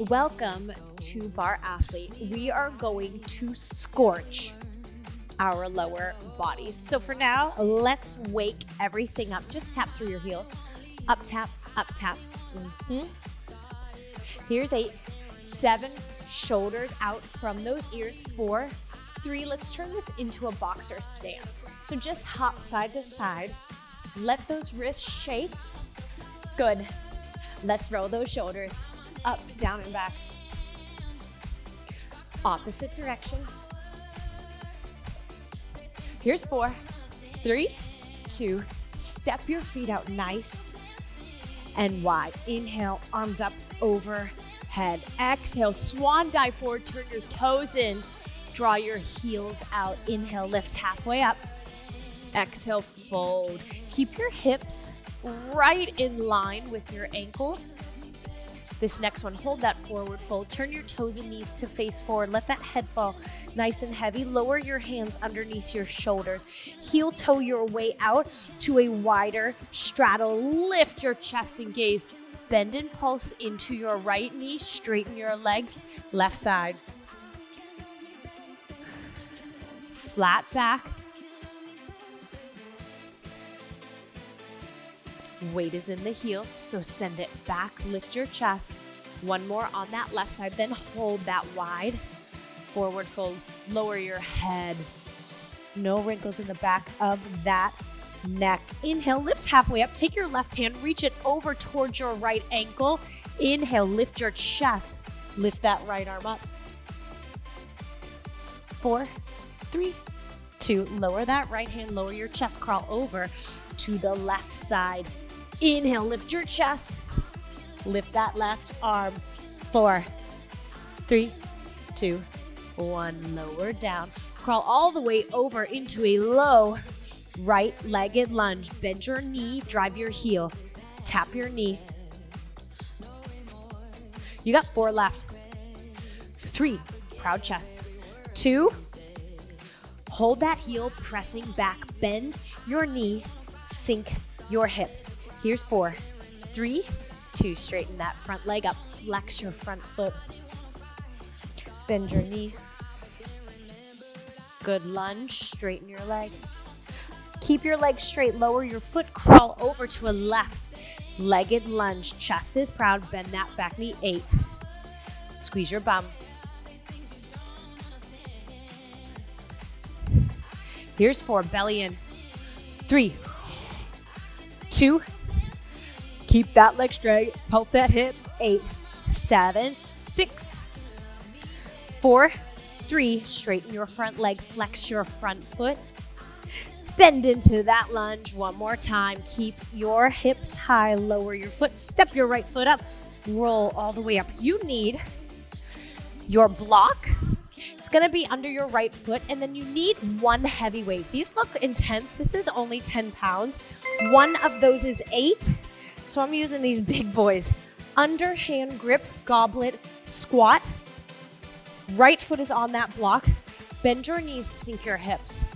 Welcome to barreALLEY. We are going to scorch our lower bodies. So for now, let's wake everything up. Just tap through your heels. Up, tap, up, tap. Here's 8, 7, shoulders out from those ears. 4, 3, let's turn this into a boxer stance. So just hop side to side. Let those wrists shake. Good. Let's roll those shoulders up, down, and back. Opposite direction. Here's 4, 3, 2, step your feet out nice and wide. Inhale, arms up overhead. Exhale, swan dive forward, turn your toes in, draw your heels out. Inhale, lift halfway up. Exhale, fold. Keep your hips right in line with your ankles. This next one, hold that forward fold. Turn your toes and knees to face forward. Let that head fall nice and heavy. Lower your hands underneath your shoulders. Heel toe your way out to a wider straddle. Lift your chest and gaze. Bend and pulse into your right knee. Straighten your legs. Left side. Flat back. Weight is in the heels, so send it back, lift your chest. One more on that left side, then hold that wide. Forward fold, lower your head. No wrinkles in the back of that neck. Inhale, lift halfway up. Take your left hand, reach it over towards your right ankle. Inhale, lift your chest. Lift that right arm up. 4, 3, 2, lower that right hand, lower your chest, crawl over to the left side. Inhale, lift your chest, lift that left arm. 4, 3, 2, 1, lower down. Crawl all the way over into a low right-legged lunge. Bend your knee, drive your heel, tap your knee. You got 4 left. 3, proud chest. 2, hold that heel, pressing back. Bend your knee, sink your hip. Here's 4, 3, 2, straighten that front leg up, flex your front foot. Bend your knee. Good lunge, straighten your leg. Keep your leg straight, lower your foot, crawl over to a left-legged lunge. Chest is proud, bend that back knee. 8, squeeze your bum. Here's 4, belly in. 3, 2, keep that leg straight, pulse that hip. 8, 7, 6, 4, 3, straighten your front leg, flex your front foot. Bend into that lunge one more time. Keep your hips high, lower your foot, step your right foot up, roll all the way up. You need your block. It's gonna be under your right foot, and then you need 1 heavy weight. These look intense. This is only 10 pounds. One of those is 8. So I'm using these big boys. Underhand grip, goblet, squat. Right foot is on that block. Bend your knees, sink your hips.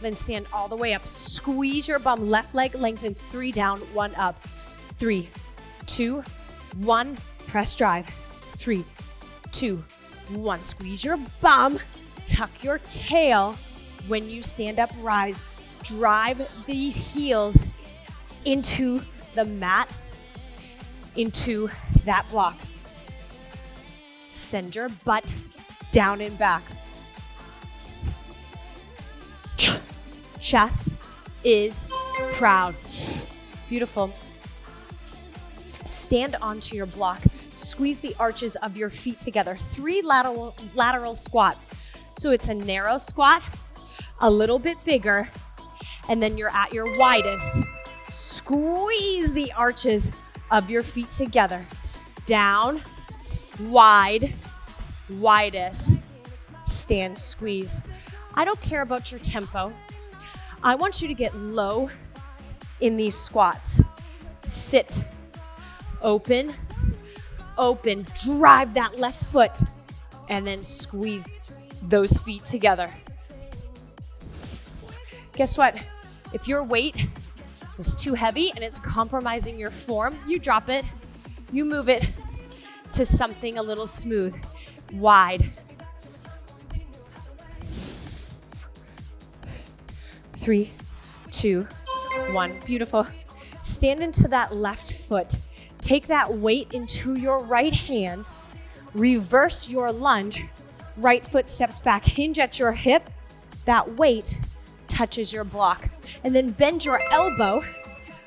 Then stand all the way up. Squeeze your bum. Left leg lengthens. 3 down, 1 up. 3, 2, 1. Press drive. 3, 2, 1. Squeeze your bum. Tuck your tail. When you stand up, rise. Drive the heels into the mat, into that block. Send your butt down and back. Chest is proud. Beautiful. Stand onto your block. Squeeze the arches of your feet together. 3 lateral squats. So it's a narrow squat, a little bit bigger, and then you're at your widest. Squeeze the arches of your feet together. Down, wide, widest. Stand, squeeze. I don't care about your tempo. I want you to get low in these squats. Sit, open, open. Drive that left foot, and then squeeze those feet together. Guess what? If your weight is too heavy and it's compromising your form, you drop it, you move it to something a little smooth. Wide. 3, 2, 1. Beautiful. Stand into that left foot. Take that weight into your right hand. Reverse your lunge. Right foot steps back. Hinge at your hip. That weight touches your block. And then bend your elbow.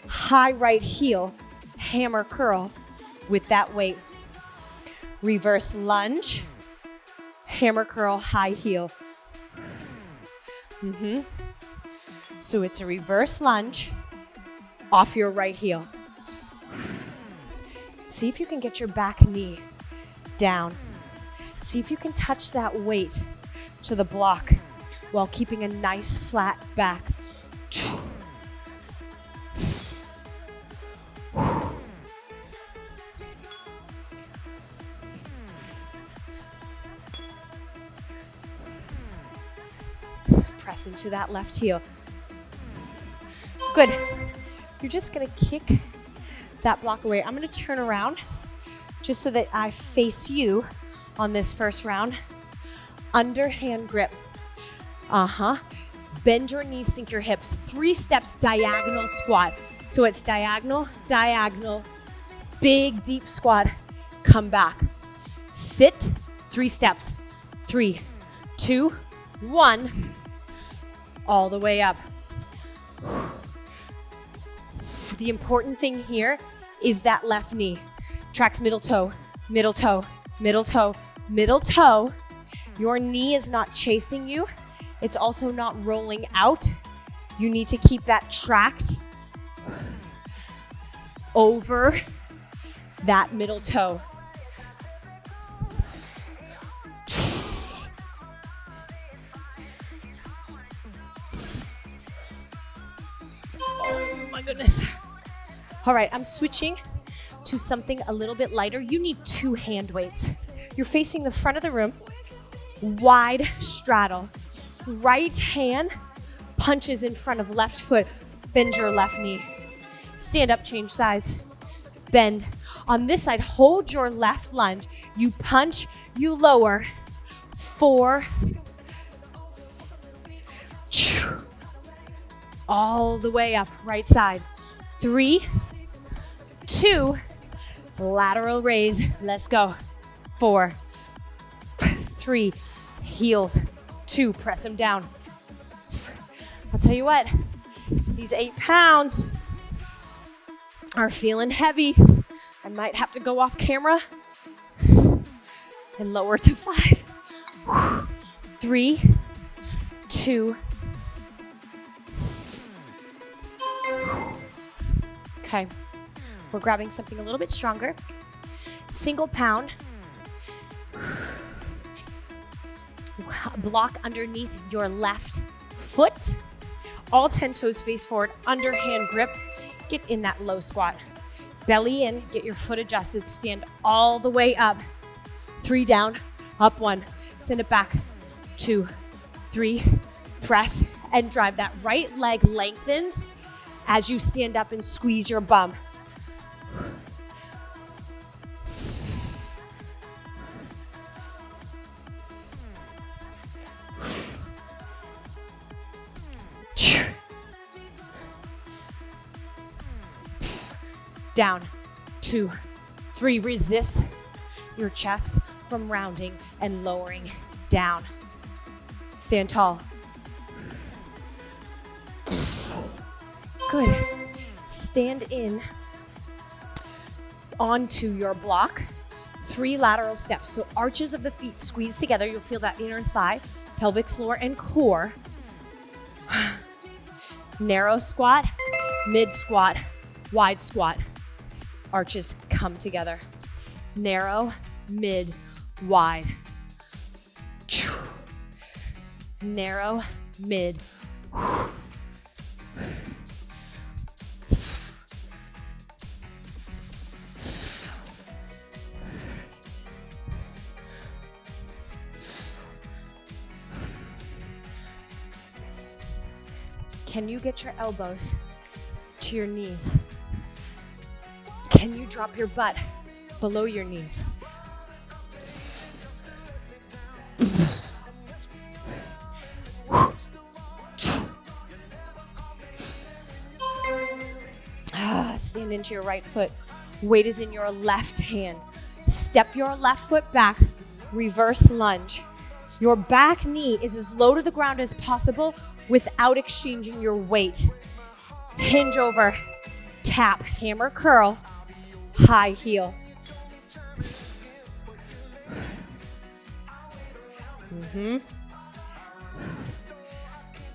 High right heel. Hammer curl with that weight. Reverse lunge. Hammer curl, high heel. So it's a reverse lunge off your right heel. See if you can get your back knee down. See if you can touch that weight to the block while keeping a nice flat back. Press into that left heel. Good. You're just gonna kick that block away. I'm gonna turn around just so that I face you on this first round. Underhand grip. Bend your knees, sink your hips. 3 steps, diagonal squat. So it's diagonal, diagonal, big deep squat. Come back. Sit, 3 steps. 3, 2, 1. All the way up. The important thing here is that left knee. Tracks middle toe, middle toe, middle toe, middle toe. Your knee is not chasing you. It's also not rolling out. You need to keep that tracked over that middle toe. Oh my goodness. All right, I'm switching to something a little bit lighter. You need 2 hand weights. You're facing the front of the room, wide straddle. Right hand punches in front of left foot. Bend your left knee. Stand up, change sides. Bend. On this side, hold your left lunge. You punch, you lower. 4. All the way up, right side. 3, 2, lateral raise. Let's go. 4, 3, heels. 2, press them down. I'll tell you what, these 8 pounds are feeling heavy. I might have to go off camera and lower to 5. 3, 2. Okay, we're grabbing something a little bit stronger. Single pound. Block underneath your left foot. All 10 toes face forward, underhand grip. Get in that low squat. Belly in, get your foot adjusted. Stand all the way up. 3 down, up 1. Send it back. 2, 3, press and drive. That right leg lengthens as you stand up and squeeze your bum. Down, 2, 3, resist your chest from rounding and lowering down. Stand tall. Good. Stand in onto your block. 3 lateral steps. So arches of the feet squeeze together. You'll feel that inner thigh, pelvic floor, and core. Narrow squat, mid squat, wide squat. Arches come together. Narrow, mid, wide. Narrow, mid. Can you get your elbows to your knees? Can you drop your butt below your knees? Yes, stand into your right foot. Weight is in your left hand. Step your left foot back, reverse lunge. Your back knee is as low to the ground as possible without exchanging your weight. Hinge over, tap, hammer curl, high heel.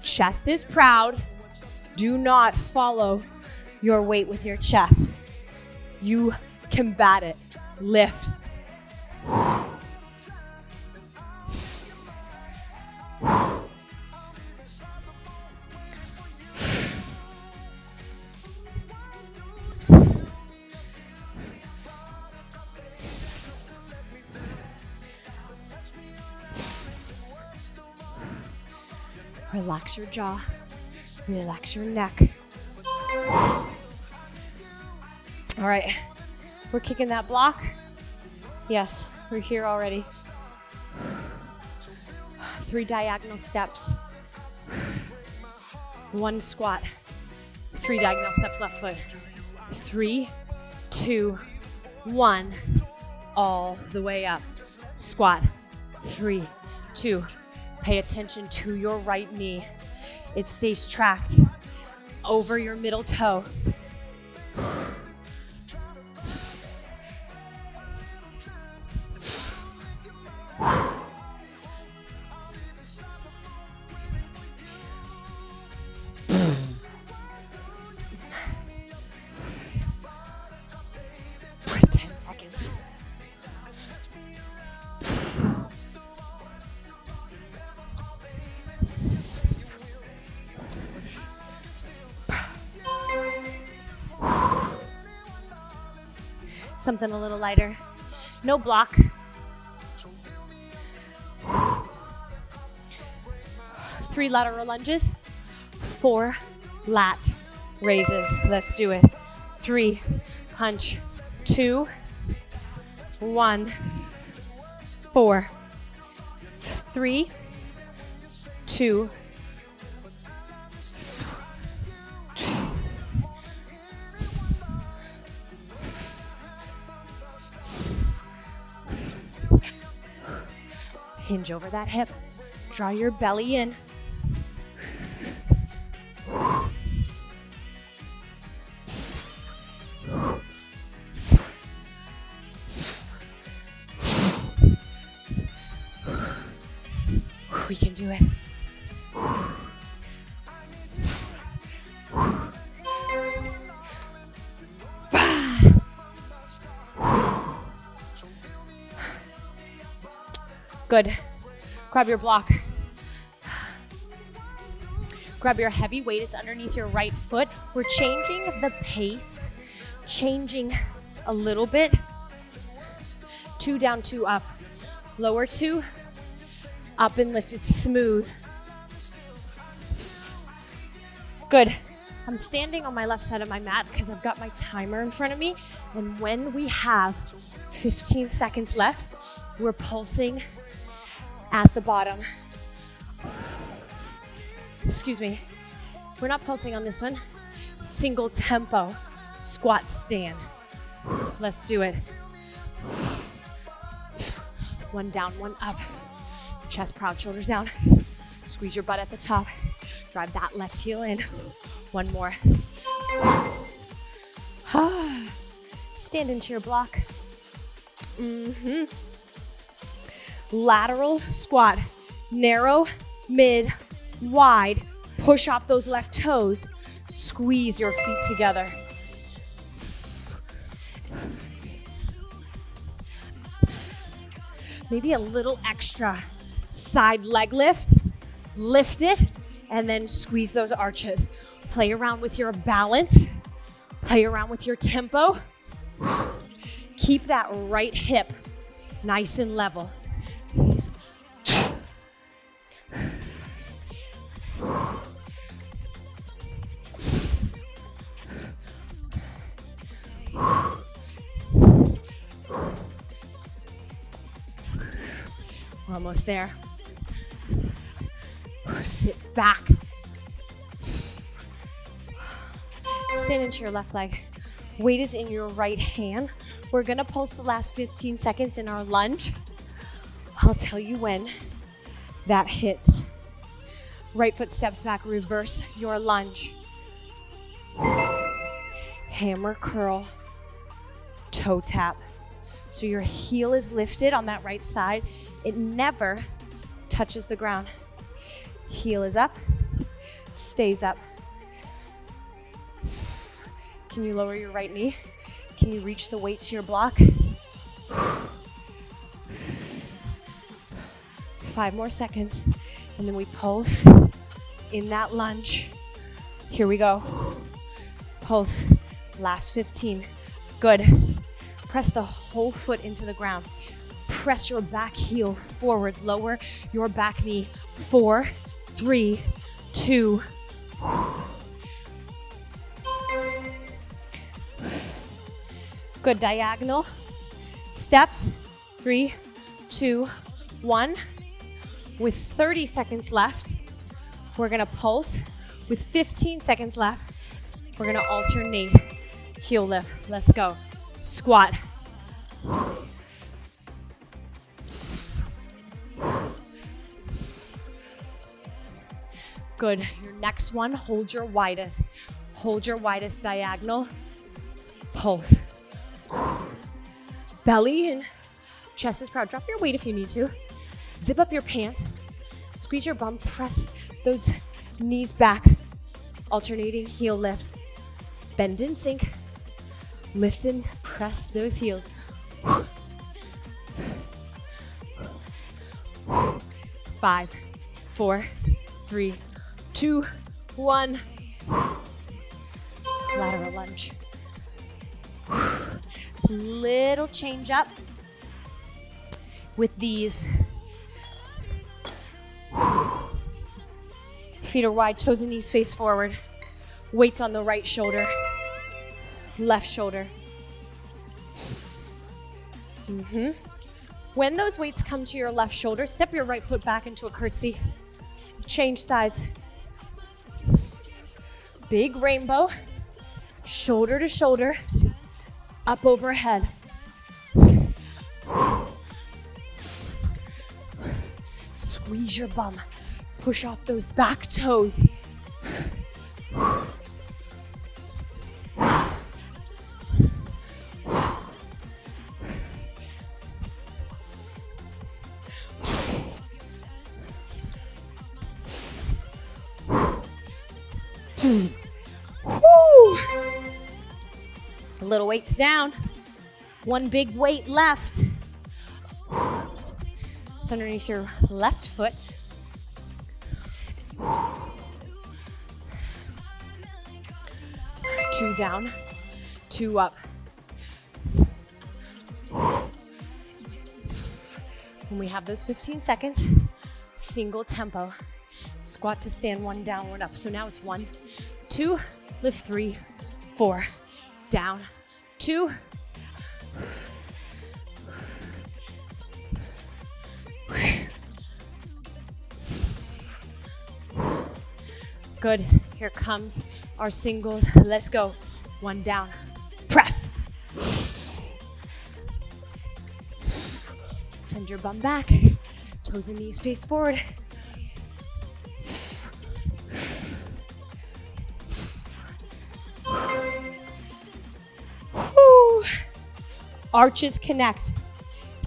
Chest is proud. Do not follow your weight with your chest. You combat it. Lift. Relax your jaw. Relax your neck. All right, we're kicking that block. Yes, we're here already. 3 diagonal steps. 1 squat. 3 diagonal steps left foot. 3, 2, 1. All the way up. Squat. 3, 2. Pay attention to your right knee. It stays tracked over your middle toe. For 10 seconds. Something a little lighter. No block. 3 lateral lunges. 4 lat raises. Let's do it. 3, punch. 2, 1, 4, 3, 2, hinge over that hip. Draw your belly in. We can do it. Good. Grab your block. Grab your heavy weight. It's underneath your right foot. We're changing the pace, changing a little bit. 2 down, 2 up. Lower 2, up and lift it smooth. Good. I'm standing on my left side of my mat because I've got my timer in front of me. And when we have 15 seconds left, we're pulsing at the bottom. Excuse me. We're not pulsing on this one. Single tempo squat stand. Let's do it. 1 down, 1 up. Chest proud, shoulders down. Squeeze your butt at the top. Drive that left heel in. 1 more. Stand into your block. Lateral squat. Narrow, mid, wide. Push off those left toes. Squeeze your feet together. Maybe a little extra side leg lift. Lift it, and then squeeze those arches. Play around with your balance. Play around with your tempo. Keep that right hip nice and level. We're almost there. Sit back. Stand into your left leg. Weight is in your right hand. We're gonna pulse the last 15 seconds in our lunge. I'll tell you when that hits. Right foot steps back, reverse your lunge. Hammer curl, toe tap. So your heel is lifted on that right side. It never touches the ground. Heel is up, stays up. Can you lower your right knee? Can you reach the weight to your block? 5 more seconds, and then we pulse in that lunge. Here we go. Pulse, last 15. Good. Press the whole foot into the ground. Press your back heel forward. Lower your back knee. 4, 3, 2. Good. Diagonal steps. 3, 2, 1. With 30 seconds left, we're gonna pulse. With 15 seconds left, we're gonna alternate heel lift. Let's go. Squat. Good. Your next one, hold your widest. Hold your widest diagonal. Pulse. Belly in. Chest is proud. Drop your weight if you need to. Zip up your pants. Squeeze your bum. Press those knees back. Alternating heel lift. Bend and sink. Lift and press those heels. 5, 4, 3, 2, 1. Lateral lunge. Little change up with these. Feet are wide, toes and knees face forward. Weights on the right shoulder, left shoulder. When those weights come to your left shoulder, step your right foot back into a curtsy. Change sides. Big rainbow, shoulder to shoulder, up overhead. Squeeze your bum. Push off those back toes. Woo. Little weights down. One big weight left. It's underneath your left foot. 2 down, 2 up. When we have those 15 seconds, single tempo. Squat to stand, 1 downward up. So now it's 1, 2, lift 3, 4, down, 2. Good. Here comes our singles. Let's go. 1 down. Press. Send your bum back. Toes and knees face forward. Woo. Arches connect.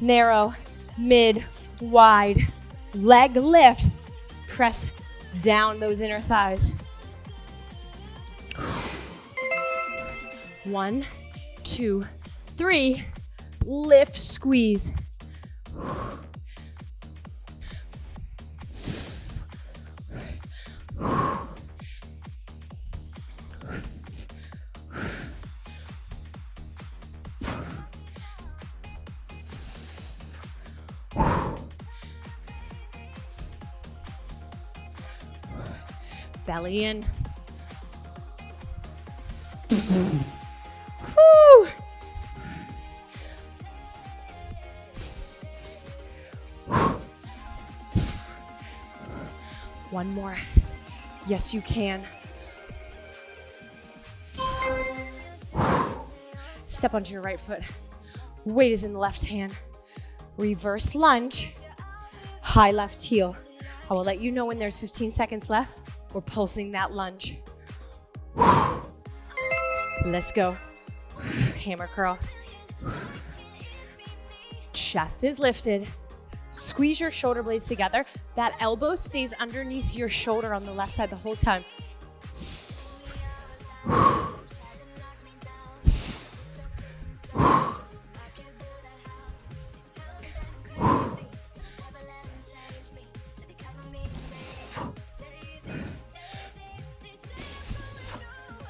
Narrow, mid, wide. Leg lift. Press down those inner thighs. 1, 2, 3. Lift, squeeze. Belly in. Woo. One more. Yes, you can. Step onto your right foot. Weight is in the left hand. Reverse lunge. High left heel. I will let you know when there's 15 seconds left. We're pulsing that lunge. Let's go. Hammer curl. Chest is lifted. Squeeze your shoulder blades together. That elbow stays underneath your shoulder on the left side the whole time.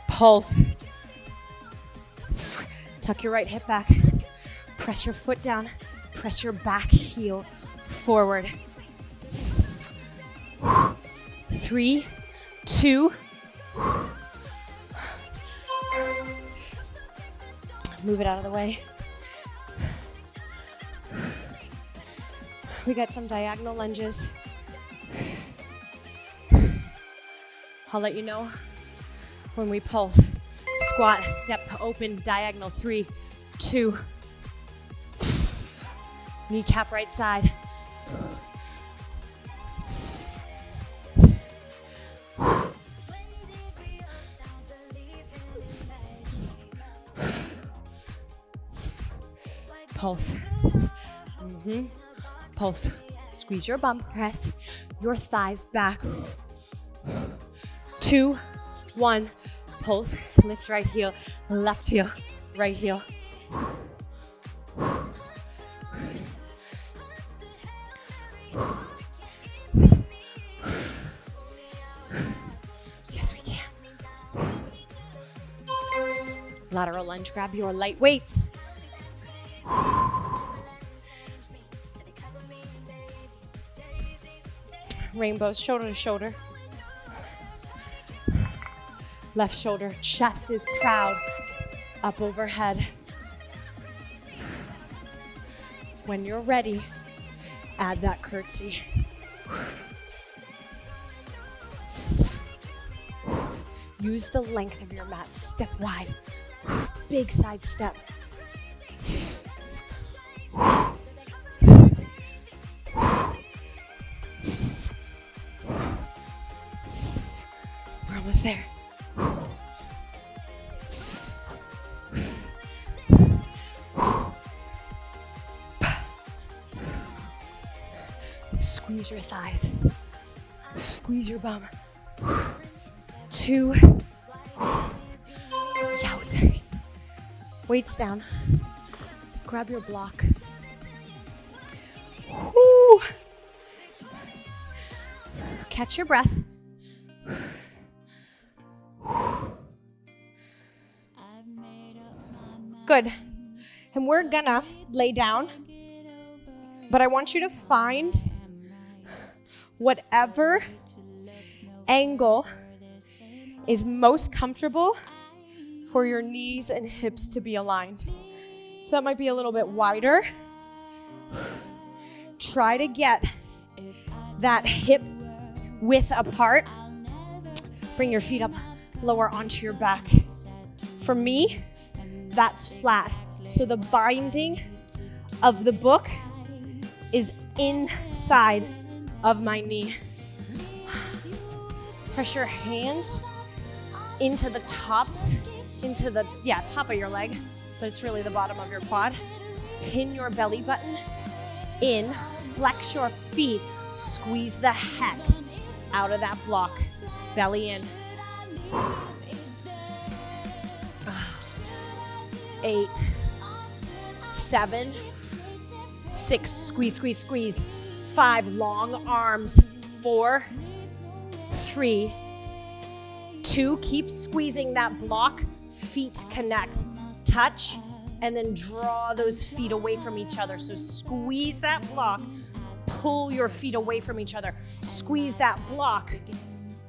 Pulse. Tuck your right hip back. Press your foot down. Press your back heel forward. 3, 2. Move it out of the way. We got some diagonal lunges. I'll let you know when we pulse. Squat, step, open, diagonal. 3, 2. Kneecap right side. Pulse. Pulse. Squeeze your bum, press your thighs back. 2, 1. Pulse. Lift right heel, left heel, right heel. Yes, we can. Lateral lunge, grab your light weights. Rainbows, shoulder to shoulder. Left shoulder, chest is proud, up overhead. When you're ready, add that curtsy. Use the length of your mat, step wide. Big side step. We're almost there. Squeeze your thighs. Squeeze your bum. 2. Yowzers. Weights down. Grab your block. Woo. Catch your breath. Good. And we're gonna lay down, but I want you to find whatever angle is most comfortable for your knees and hips to be aligned. So that might be a little bit wider. Try to get that hip width apart. Bring your feet up lower onto your back. For me, that's flat. So the binding of the book is inside of my knee. Press your hands into the tops, into the, top of your leg, but it's really the bottom of your quad. Pin your belly button in, flex your feet, squeeze the heck out of that block. Belly in. 8, 7, 6, squeeze, squeeze, squeeze. 5, long arms. 4, 3, 2, keep squeezing that block. Feet connect, touch, and then draw those feet away from each other. So squeeze that block, pull your feet away from each other. Squeeze that block,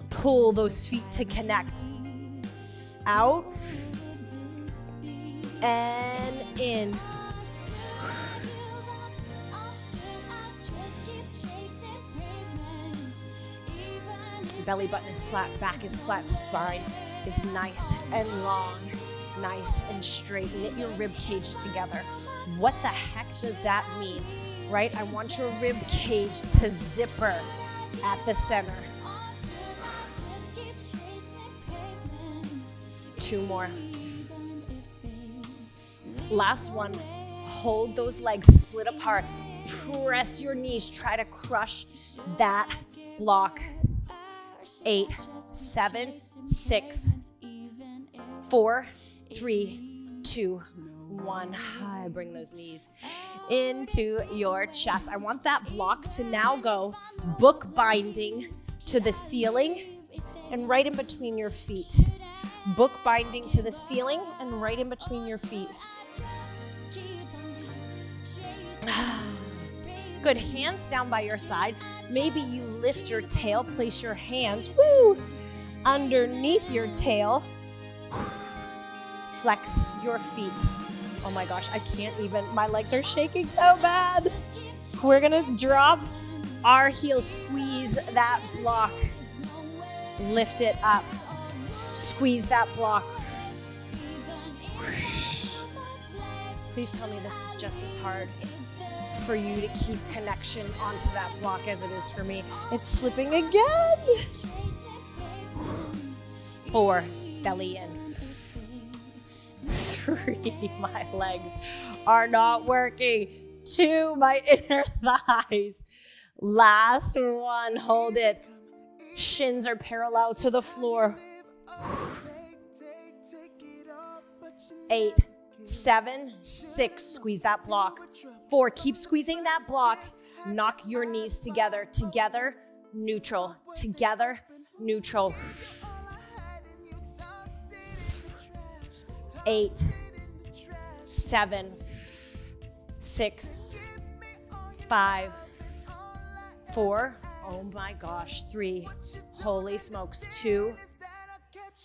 pull those feet to connect. Out and in. Belly button is flat, back is flat, spine is nice and long. nice and straight. Knit your rib cage together. What the heck does that mean, right? I want your rib cage to zipper at the center. 2 more. Last one. Hold those legs split apart. Press your knees. Try to crush that block. 8, 7, 6, 4, 3, 2, 1. I bring those knees into your chest. I want that block to now go bookbinding to the ceiling and right in between your feet. Bookbinding to the ceiling and right in between your feet. Good, hands down by your side. Maybe you lift your tail, place your hands, underneath your tail. Flex your feet. Oh my gosh, I can't even, my legs are shaking so bad. We're gonna drop our heels, squeeze that block. Lift it up. Squeeze that block. Please tell me this is just as hard for you to keep connection onto that block as it is for me. It's slipping again. 4, belly in. 3, my legs are not working. 2, my inner thighs. Last one, hold it. Shins are parallel to the floor. 8, 7, 6, squeeze that block. 4, keep squeezing that block. Knock your knees together. Together, neutral. Together, neutral. 8, 7, 6, 5, 4, oh my gosh, 3, holy smokes, 2,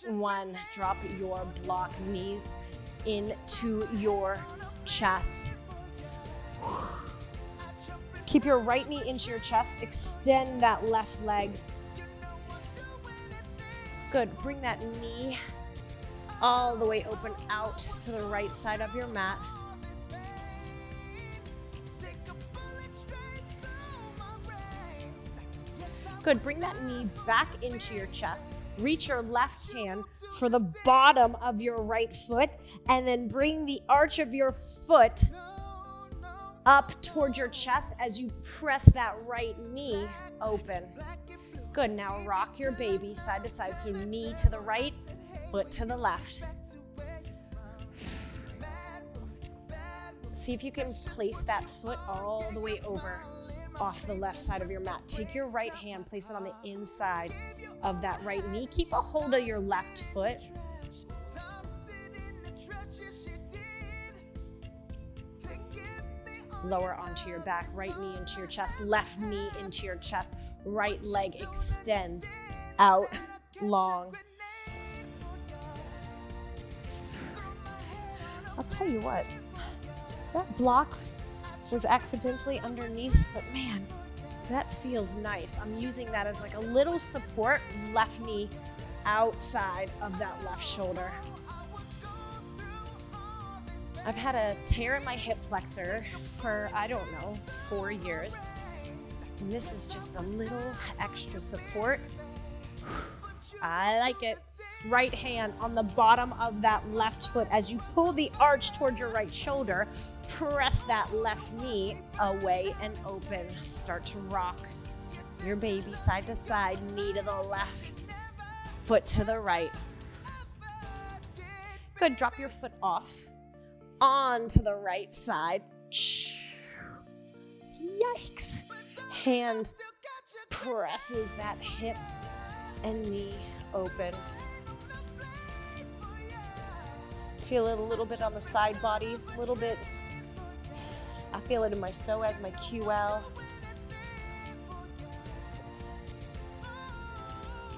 1, drop your block, knees into your chest. Keep your right knee into your chest, extend that left leg. Good, bring that knee all the way open out to the right side of your mat. Good, bring that knee back into your chest. Reach your left hand for the bottom of your right foot, and then bring the arch of your foot up towards your chest as you press that right knee open. Good, now rock your baby side to side. So knee to the right, foot to the left. See if you can place that foot all the way over off the left side of your mat. Take your right hand, place it on the inside of that right knee. Keep a hold of your left foot. Lower onto your back, right knee into your chest, left knee into your chest, right leg extends out long. I'll tell you what, that block was accidentally underneath, but man, that feels nice. I'm using that as like a little support, left knee outside of that left shoulder. I've had a tear in my hip flexor for, 4 years. And this is just a little extra support. I like it. Right hand on the bottom of that left foot. As you pull the arch toward your right shoulder, press that left knee away and open. Start to rock your baby side to side, knee to the left, foot to the right. Good, drop your foot off onto the right side. Yikes. Hand presses that hip and knee open. Feel it a little bit on the side body, a little bit. I feel it in my psoas, my QL.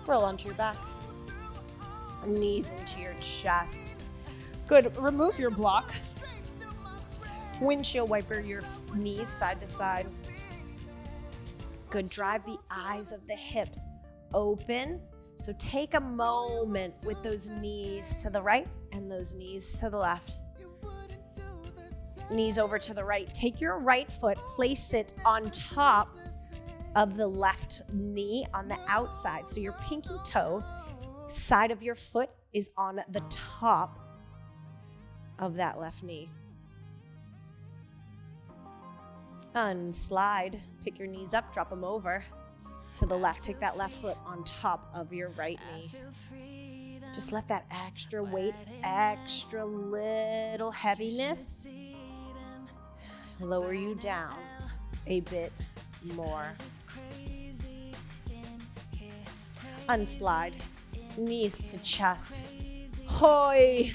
Roll onto your back. Knees into your chest. Good, remove your block. Windshield wiper your knees side to side. Good, drive the eyes of the hips open So take a moment with those knees to the right and those knees to the left. Knees over to the right. Take your right foot, place it on top of the left knee on the outside. So your pinky toe, side of your foot, is on the top of that left knee. Unslide. Pick your knees up, drop them over to the left. Take that left foot on top of your right knee. Just let that extra weight, extra little heaviness lower you down a bit more. Unslide. Knees to chest. Hoi.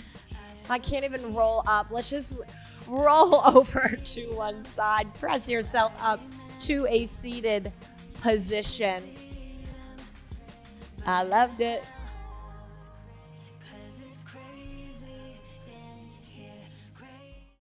I can't even roll up. Let's just roll over to one side. Press yourself up to a seated position. I loved it.